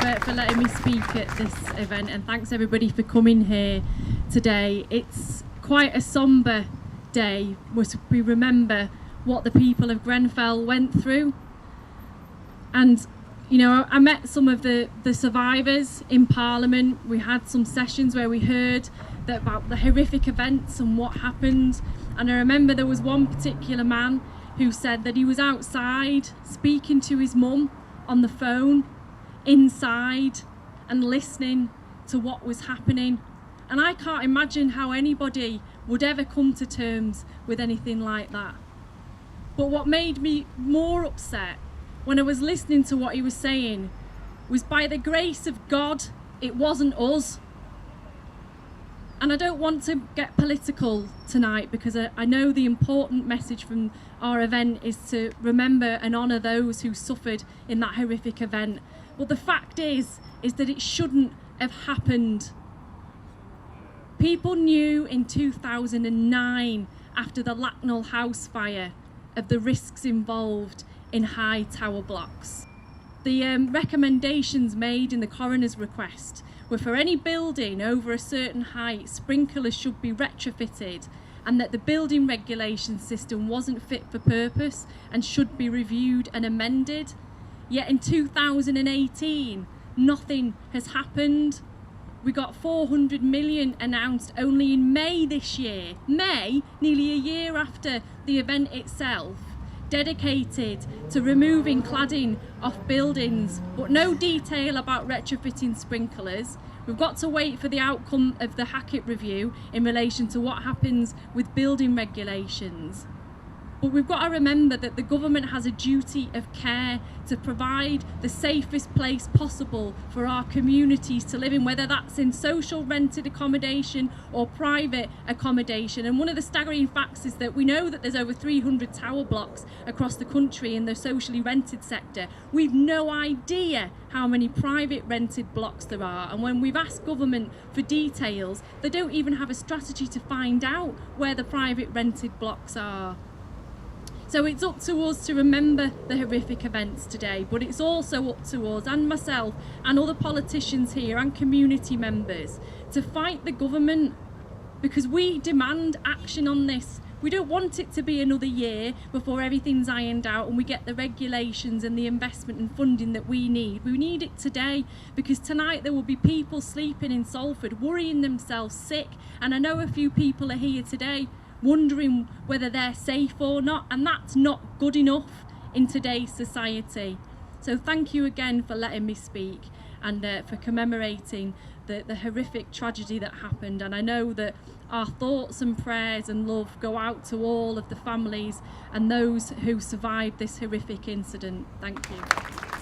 for letting me speak at this event, and thanks everybody for coming here today. It's quite a sombre day as we remember what the people of Grenfell went through. And you know, I met some of the survivors in Parliament. We had some sessions where we heard about the horrific events and what happened. And I remember there was one particular man who said that he was outside speaking to his mum on the phone, inside, and listening to what was happening. And I can't imagine how anybody would ever come to terms with anything like that. But what made me more upset when I was listening to what he was saying was, by the grace of God, it wasn't us. And I don't want to get political tonight, because I know the important message from our event is to remember and honour those who suffered in that horrific event. But the fact is that it shouldn't have happened. People knew in 2009, after the Lacknell house fire, of the risks involved in high tower blocks. The recommendations made in the coroner's request were for any building over a certain height, sprinklers should be retrofitted, and that the building regulation system wasn't fit for purpose and should be reviewed and amended. Yet in 2018, nothing has happened. We got 400 million announced only in May this year. May, nearly a year after the event itself, dedicated to removing cladding off buildings, but no detail about retrofitting sprinklers. We've got to wait for the outcome of the Hackett review in relation to what happens with building regulations. But we've got to remember that the government has a duty of care to provide the safest place possible for our communities to live in, whether that's in social rented accommodation or private accommodation. And one of the staggering facts is that we know that there's over 300 tower blocks across the country in the socially rented sector. We've no idea how many private rented blocks there are, and when we've asked government for details, they don't even have a strategy to find out where the private rented blocks are. So it's up to us to remember the horrific events today, but it's also up to us and myself and other politicians here and community members to fight the government, because we demand action on this. We don't want it to be another year before everything's ironed out and we get the regulations and the investment and funding that we need. We need it today, because tonight there will be people sleeping in Salford, worrying themselves sick, and I know a few people are here today wondering whether they're safe or not, and that's not good enough in today's society. So thank you again for letting me speak and for commemorating the horrific tragedy that happened. And I know that our thoughts and prayers and love go out to all of the families and those who survived this horrific incident. Thank you.